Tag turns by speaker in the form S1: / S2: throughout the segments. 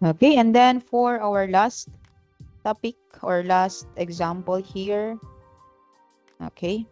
S1: Okay, and then for our last topic or last example here, okay,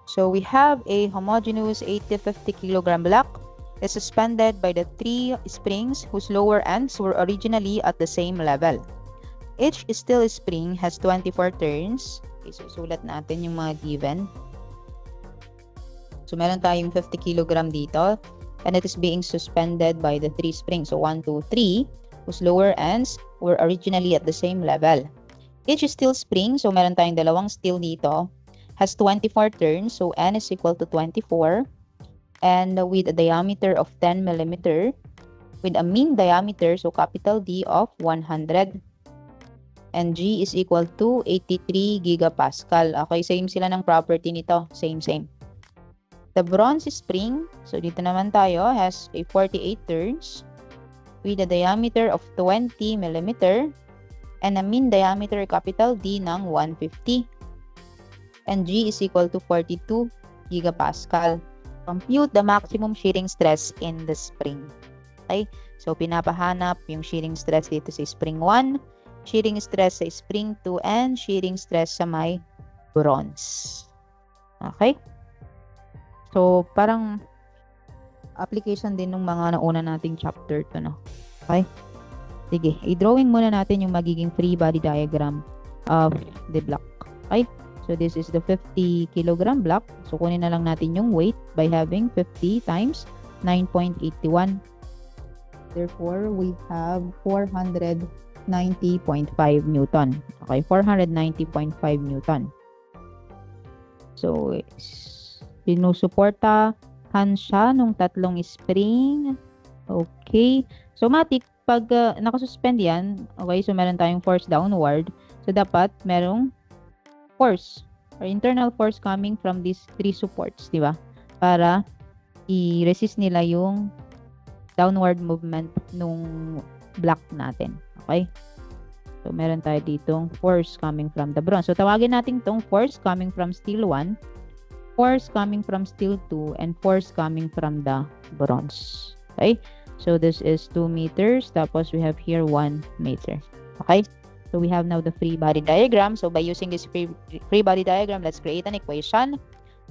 S1: so we have a homogeneous 80-50 kilogram block is suspended by the 3 springs whose lower ends were originally at the same level. Each steel spring has 24 turns. Okay, so sulat natin yung mga given. So meron tayong 50 kilogram dito, and it is being suspended by the 3 springs. So 1, 2, 3, whose lower ends were originally at the same level. Each steel spring, so meron tayong dalawang steel dito, has 24 turns. So N is equal to 24. And with a diameter of 10 millimeter, with a mean diameter, so capital D, of 100. And G is equal to 83 gigapascal. Okay, same sila ng property nito. Same. The bronze spring, so dito naman tayo, has a 48 turns with a diameter of 20 millimeter and a mean diameter, capital D, ng 150. And G is equal to 42 gigapascal. Compute the maximum shearing stress in the spring. Okay? So, pinapahanap yung shearing stress dito sa spring 1, shearing stress sa spring 2, and shearing stress sa may bronze. Okay? So, parang application din ng mga nauna nating chapter to, no? Okay? Sige, i-drawing muna natin yung magiging free body diagram of the block. Okay? So, this is the 50 kilogram block. So, kunin na lang natin yung weight by having 50 times 9.81. Therefore, we have 490.5 Newton. Okay, 490.5 Newton. So, sinusuportahan siya nung tatlong spring. Okay. So, matik, pag nakasuspend yan, okay, so meron tayong force downward. So, dapat merong force or internal force coming from these 3 supports, di ba? Para i-resist nila yung downward movement nung block natin. Okay? So, meron tayo ditong force coming from the bronze. So, tawagin natin tong force coming from steel 1, force coming from steel 2, and force coming from the bronze. Okay? So, this is 2 meters. Tapos, we have here 1 meter. Okay? So, we have now the free body diagram. So, by using this free body diagram, let's create an equation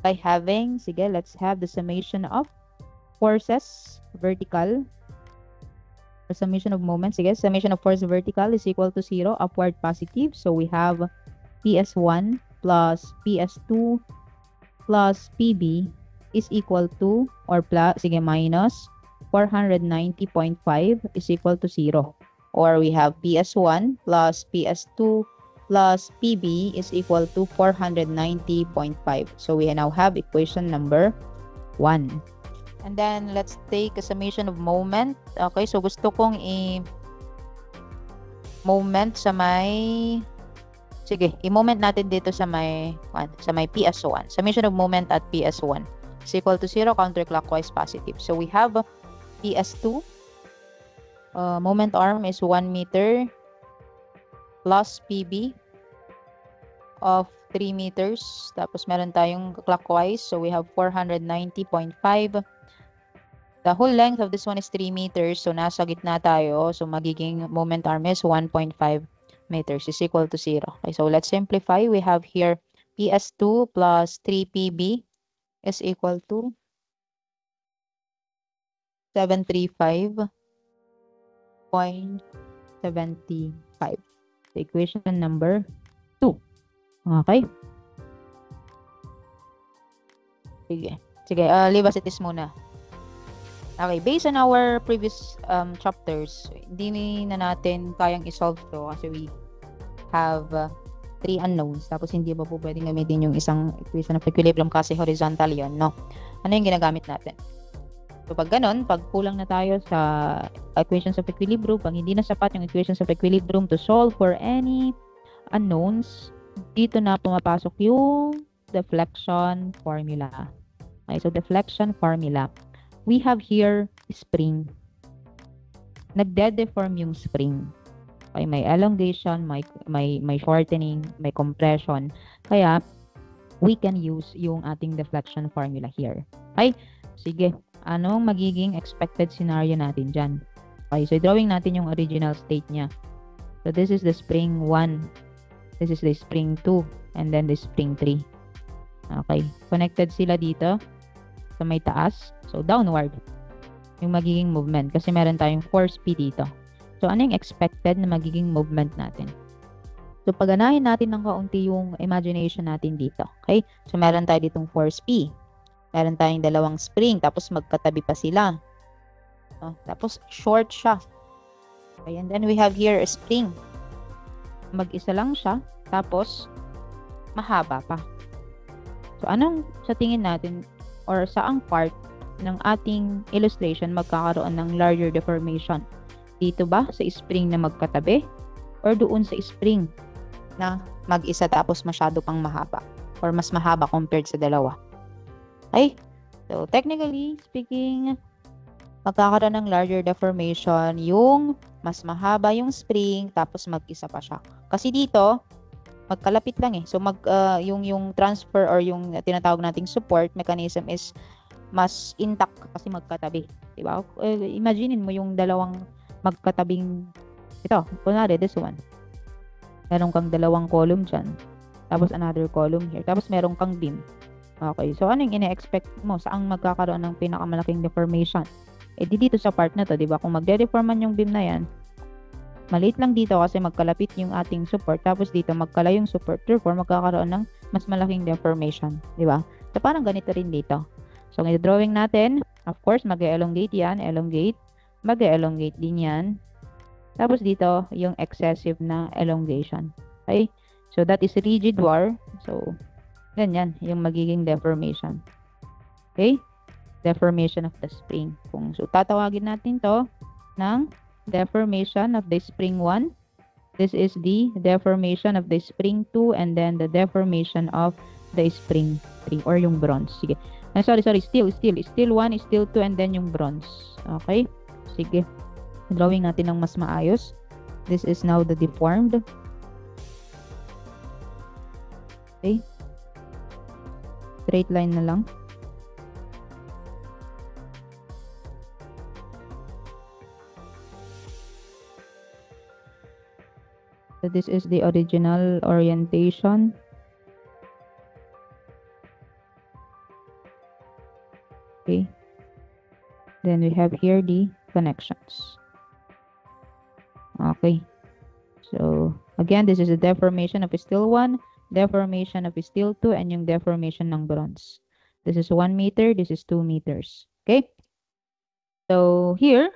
S1: by having, sige, let's have the summation of forces vertical, or summation of moments. Sige, summation of force vertical is equal to 0, upward positive. So, we have PS1 plus PS2 plus PB is equal to, or plus, sige, minus 490.5 is equal to 0. Or we have PS1 plus PS2 plus PB is equal to 490.5. So we now have equation number 1. And then let's take a summation of moment. Okay, so gusto kong i-moment sa may, sige, i-moment natin dito sa may PS1. Summation of moment at PS1 is equal to 0, counterclockwise positive. So we have PS2. Moment arm is 1 meter plus PB of 3 meters. Tapos meron tayong clockwise. So we have 490.5. The whole length of this one is 3 meters. So nasa gitna tayo. So magiging moment arm is 1.5 meters is equal to 0. Okay, so let's simplify. We have here PS2 plus 3PB is equal to 735.75. So, equation number 2. Okay? Sige. Sige, leave as it is muna. Okay, based on our previous chapters, hindi na natin kayang isolve to kasi we have 3 unknowns. Tapos hindi pa po pwedeng gamitin yung isang equation of equilibrium kasi horizontal yon, no? Ano yung ginagamit natin? So, pag ganun, pag kulang na tayo sa equations of equilibrium, pag hindi na sapat yung equations of equilibrium to solve for any unknowns, dito na pumapasok yung deflection formula. Okay, so deflection formula. We have here spring. Nagde-deform yung spring. Okay, may elongation, may shortening, may compression. Kaya, we can use yung ating deflection formula here. Okay? Sige. Anong magiging expected scenario natin dyan? Okay, so drawing natin yung original state niya. So this is the spring 1. This is the spring 2. And then the spring 3. Okay, connected sila dito sa may taas. So downward yung magiging movement kasi meron tayong force P dito. So ano yung expected na magiging movement natin? So paganahin natin ng kaunti yung imagination natin dito. Okay, so meron tayo ditong force P. Meron tayong dalawang spring, tapos magkatabi pa sila. Tapos short siya. Okay, and then we have here a spring. Mag-isa lang siya, tapos mahaba pa. So anong sa tingin natin or saang part ng ating illustration magkakaroon ng larger deformation? Dito ba sa spring na magkatabi or doon sa spring na mag-isa tapos masyado pang mahaba or mas mahaba compared sa dalawa? Okay? So technically speaking, magkakaroon ng larger deformation yung mas mahaba yung spring tapos mag-isa pa siya. Kasi dito magkalapit lang eh. So yung transfer or yung tinatawag nating support mechanism is mas intact kasi magkatabi, di ba? Imagine mo yung dalawang magkatabing ito, kunwari this one. Meron kang dalawang column dyan, tapos another column here, tapos meron kang beam. Okay, so ano yung ine-expect mo? Saang magkakaroon ng pinakamalaking deformation? Dito sa part na to, di ba? Kung magde-deforman yung beam na yan, maliit lang dito kasi magkalapit yung ating support, tapos dito magkala yung support, therefore magkakaroon ng mas malaking deformation, di ba? So parang ganito rin dito. So ang drawing natin, of course, mag-elongate yan, elongate, mag-elongate din yan. Tapos dito yung excessive na elongation. Okay? So that is rigid bar. So ganyan yung magiging deformation. Okay? Deformation of the spring. So tatawagin natin to ng deformation of the spring 1. This is the deformation of the spring 2 and then the deformation of the spring 3 or yung bronze. Sige. Sorry, steel 1, steel 2 and then yung bronze. Okay? Sige. Drawing natin ng mas maayos. This is now the deformed. Okay? Straight line na lang. So this is the original orientation. Okay. Then we have here the connections. Okay. So again, this is the deformation of steel 1, deformation of steel 2, and yung deformation ng bronze. This is 1 meter, this is 2 meters. Okay? So here,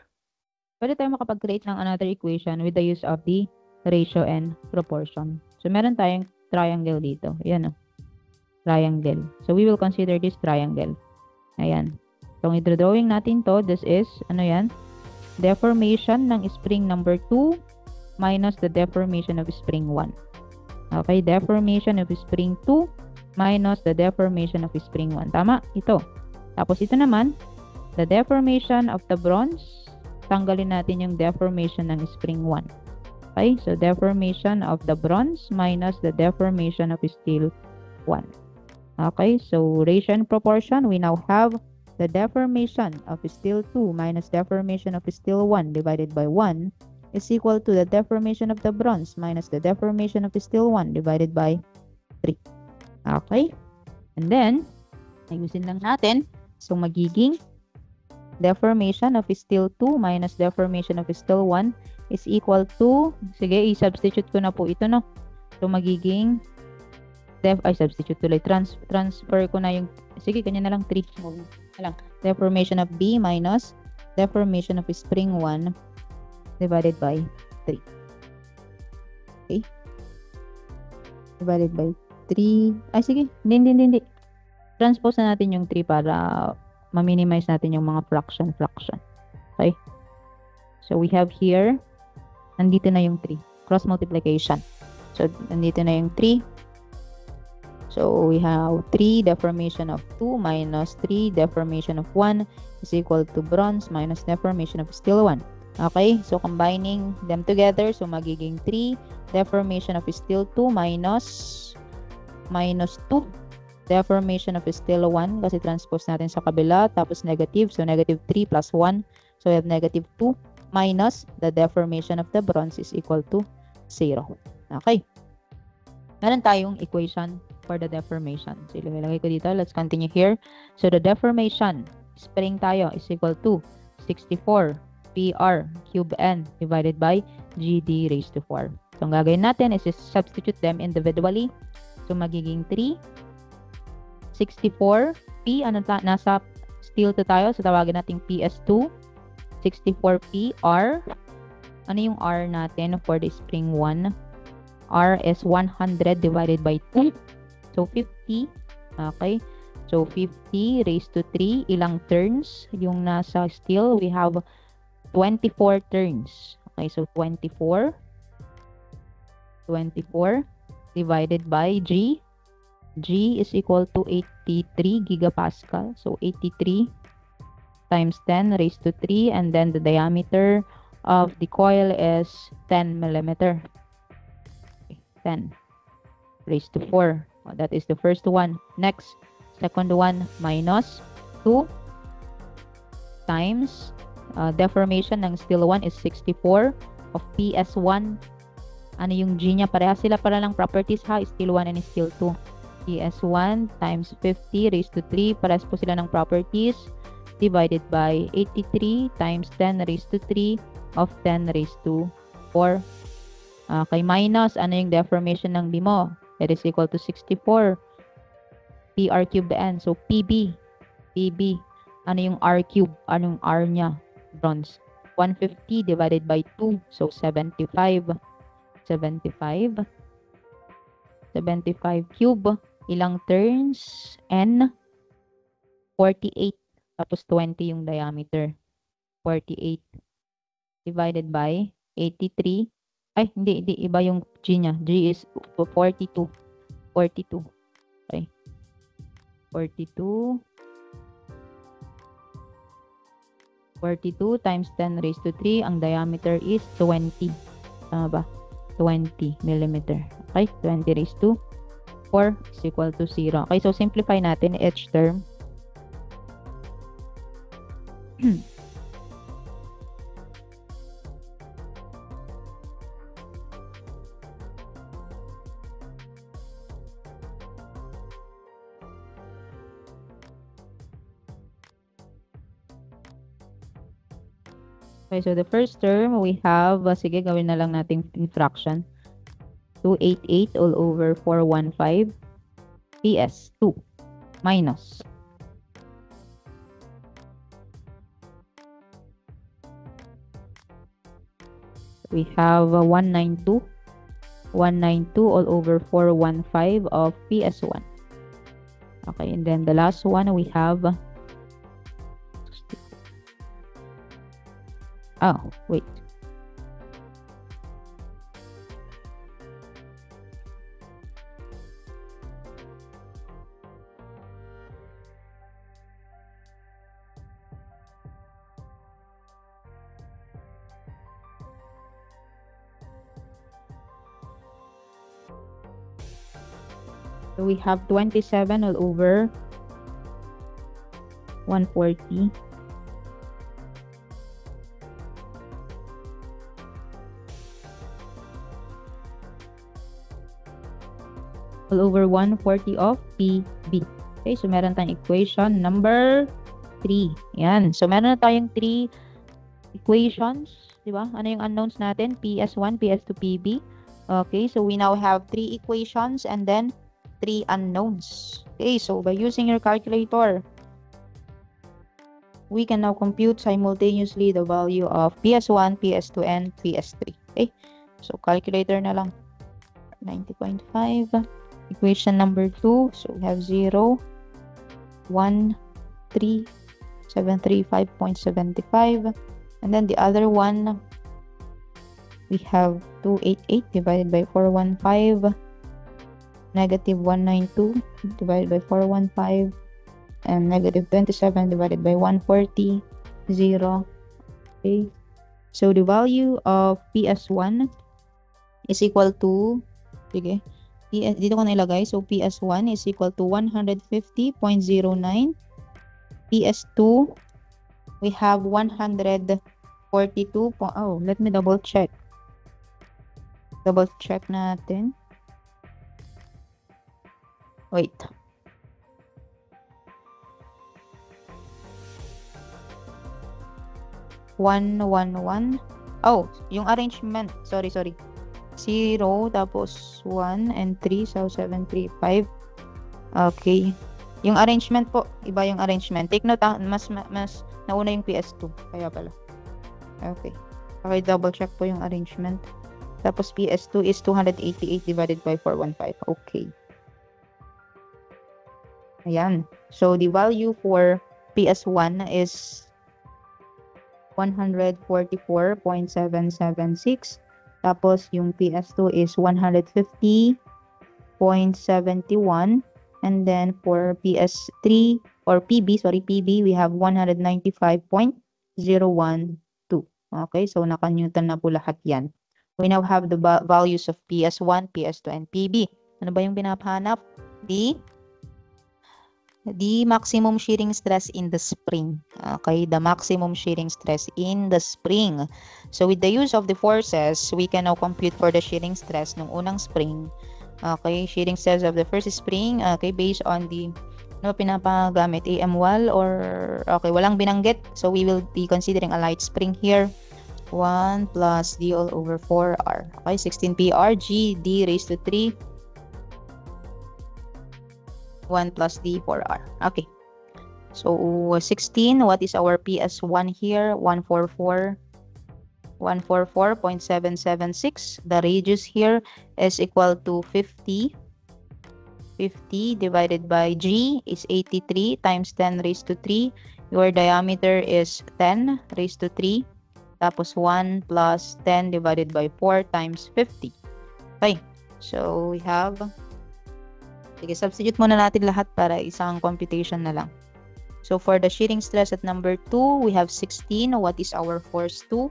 S1: pwede tayo makapag-create ng another equation with the use of the ratio and proportion. So meron tayong triangle dito. Ayan o. Triangle. So we will consider this triangle. Ayan. So ang i-drawing natin to, this is, ano yan? Deformation ng spring number 2 minus the deformation of spring 1. Okay, deformation of spring 2 minus the deformation of spring 1. Tama? Ito. Tapos ito naman, the deformation of the bronze, tanggalin natin yung deformation ng spring 1. Okay, so deformation of the bronze minus the deformation of steel 1. Okay, so ratio and proportion, we now have the deformation of steel 2 minus deformation of steel 1 divided by 1 is equal to the deformation of the bronze minus the deformation of steel 1 divided by 3. Okay? And then, ayusin lang natin. So, magiging deformation of steel 2 minus deformation of steel 1 is equal to, sige, i-substitute ko na po ito, no? So, magiging substitute tuloy. Transfer ko na yung, sige, ganyan na lang, 3. Deformation of B minus deformation of spring 1 divided by 3. Okay? Divided by 3. Ay, sige. Hindi. Transpose na natin yung 3 para ma-minimize natin yung mga fraction. Okay? So, we have here, nandito na yung 3. Cross multiplication. So, nandito na yung 3. So, we have 3 deformation of 2 minus 3 deformation of 1 is equal to bronze minus deformation of steel 1. Okay? So, combining them together, so magiging 3 deformation of steel 2 minus 2 deformation of steel 1 kasi transpose natin sa kabila, tapos negative. So, negative 3 plus 1. So, we have negative 2 minus the deformation of the bronze is equal to 0. Okay. Meron tayong equation for the deformation. So, ilagay ko dito. Let's continue here. So, the deformation, spring tayo, is equal to 64 PR cube N divided by GD raised to 4. So, ang gagawin natin is substitute them individually. So, magiging 3. 64 P, nasa steel 2 tayo. So, tawagin natin PS2. 64 PR. Ano yung R natin for the spring 1? R is 100 divided by 2. So, 50. Okay. So, 50 raised to 3. Ilang turns yung nasa steel? We have 24 turns. Okay. So, 24 divided by G. G is equal to 83 gigapascal. So, 83 times 10 raised to 3. And then the diameter of the coil is 10 millimeter. 10 raised to 4. That is the first one. Next, second one, minus 2 times deformation ng steel 1 is 64 of PS1. Ano yung G niya? Pareha sila para lang properties ha. Steel 1 and steel 2. PS1 times 50 raised to 3. Parehas po sila ng properties. Divided by 83 times 10 raised to 3 of 10 raised to 4. Okay, minus, ano yung deformation ng B mo? That is equal to 64 PR cubed N. So, PB. Ano yung R cube? Ano yung R niya? Bronze. 150 divided by 2. So, 75 cube. Ilang turns? N. 48. Tapos 20 yung diameter. 48 divided by 83. Ay, hindi. Iba yung G niya. G is 42. Okay. 42 times 10 raised to 3. Ang diameter is 20. Tama ba? 20 millimeter. Okay. 20 raised to 4 is equal to 0. Okay. So, simplify natin each term. Okay, so the first term, we have, sige, gawin na lang nating fraction. 288 all over 415 PS2 minus. We have 192 all over 415 of PS1. Okay, and then the last one, we have wait. So we have 27 all over 140. All over 140 of PB. Okay, so meron tayong equation number 3. Yan. So meron na tayong 3 equations. Diba? Ano yung unknowns natin? PS1, PS2, PB. Okay, so we now have 3 equations and then 3 unknowns. Okay, so by using your calculator, we can now compute simultaneously the value of PS1, PS2, and PS3. Okay, so calculator na lang. 90.5. Equation number 2. So we have 0, 1, 3, 735.75. And then the other one, we have 288 divided by 415. Negative 192 divided by 415. And negative 27 divided by 140. 0. Okay. So the value of PS1 is equal to, sige, dito ko na ilagay. So, PS1 is equal to 150.09. PS2, we have 100 42 po. Oh, let me double check. Double check natin. Wait. One. Oh, yung arrangement. Sorry. 0, tapos 1 and 3. So, 7, 3, 5. Okay. Yung arrangement po. Iba yung arrangement. Take note, mas nauna yung PS2. Kaya pala. Okay. Okay, double check po yung arrangement. Tapos PS2 is 288 divided by 415. Okay. Ayan. So, the value for PS1 is 144.776. Tapos, yung PS2 is 150.71. And then, for PS3, or PB, we have 195.012. Okay, so naka-Newton na po lahat yan. We now have the values of PS1, PS2, and PB. Ano ba yung pinapahanap? The maximum shearing stress in the spring. Okay, the maximum shearing stress in the spring. So with the use of the forces, we can now compute for the shearing stress ng unang spring. Okay, shearing stress of the first spring, okay, based on the pinapagamit, AM wall, or okay, walang binanggit. So we will be considering a light spring here. 1 plus D all over 4R. Okay, 16 PR G D raised to 3. 1 plus D 4R. Okay. So 16, what is our PS1 here? 144.776. The radius here is equal to 50. 50 divided by G is 83 times 10 raised to 3. Your diameter is 10 raised to 3. Tapos 1 plus 10 divided by 4 times 50. Okay. So we have... Sige, substitute muna natin lahat para isang computation na lang. So, for the shearing stress at number 2, we have 16. What is our force 2?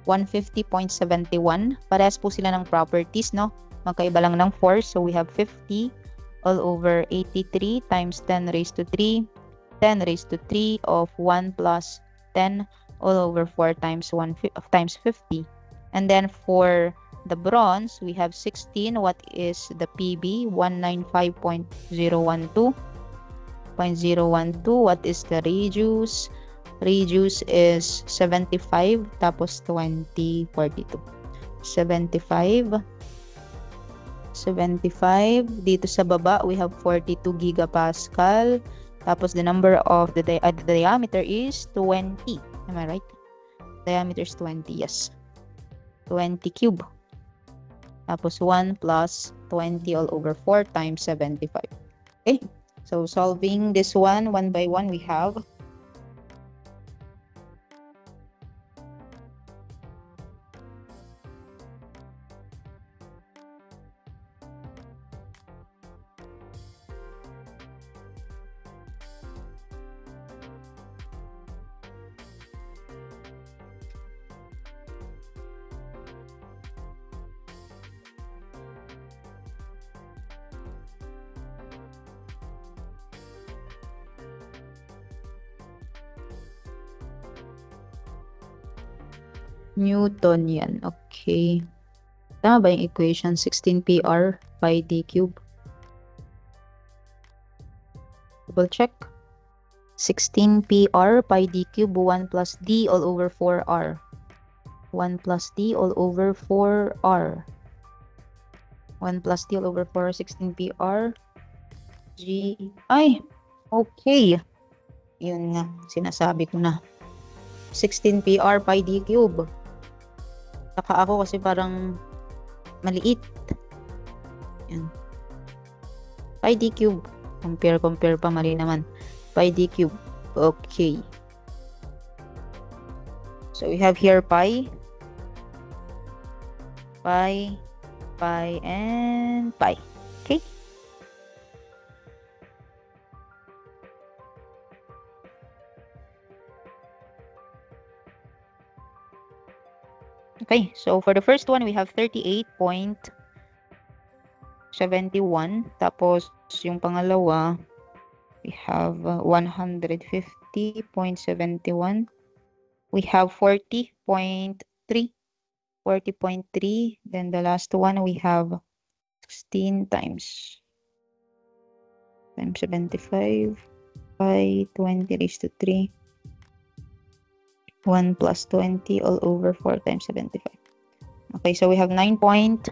S1: 150.71. Parehas po sila ng properties, no? Magkaiba lang ng force. So, we have 50 all over 83 times 10 raised to 3. 10 raised to 3 of 1 plus 10 all over 4 times 50. And then, for the bronze, we have 16. What is the PB? 195.012. What is the radius? Radius is 75 tapos 20, 42. 75. Dito sa baba, we have 42 gigapascal. Tapos the number of the diameter is 20. Am I right? Diameter is 20, yes. 20 cube. Tapos 1 plus 20 all over 4 times 75. Okay, so solving this one by one, we have Newton yan. Okay. Tama ba yung equation? 16 PR pi d cube. Double check. 16 PR pi d cube 1 plus d all over 4R. 1 plus d all over 4R. 1 plus d all over 4, 16 PR. G. Ay! Okay. Yun nga. Sinasabi ko na. 16 PR pi d cube. Saka ako kasi parang maliit. Yan. Pi d cube. Compare pa, mali naman. Pi d cube. Okay. So we have here pi, and pi. Okay. Okay, so for the first one, we have 38.71. Tapos, yung pangalawa, we have 150.71. we have 40.3. 40.3. Then the last one, we have 16 times 75 by 20 raised to 3. 1 plus 20 all over 4 times 75. Okay, so we have 9.932.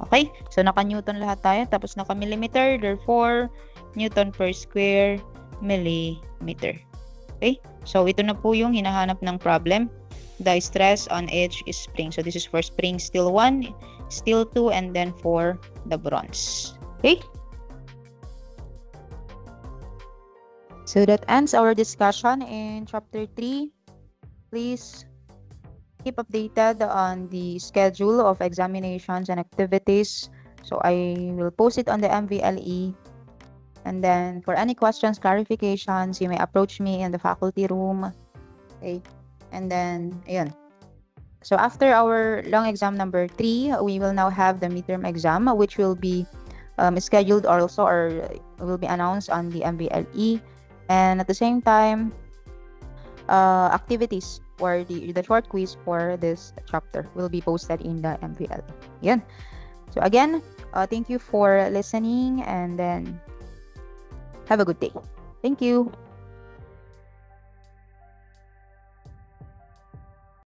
S1: Okay, so naka-Newton lahat tayo. Tapos naka-millimeter, therefore, Newton per square millimeter. Okay, so ito na po yung hinahanap ng problem. The stress on each spring. So this is for spring steel 1, steel 2, and then for the bronze. Okay? So that ends our discussion in chapter 3. Please keep updated on the schedule of examinations and activities. So I will post it on the MVLE. And then for any questions, clarifications, you may approach me in the faculty room. Okay? And then, ayun. So after our long exam number 3, we will now have the midterm exam, which will be scheduled also or will be announced on the MVLE. And at the same time, activities or the short quiz for this chapter will be posted in the MVL. Yan. So again, thank you for listening and then have a good day. Thank you.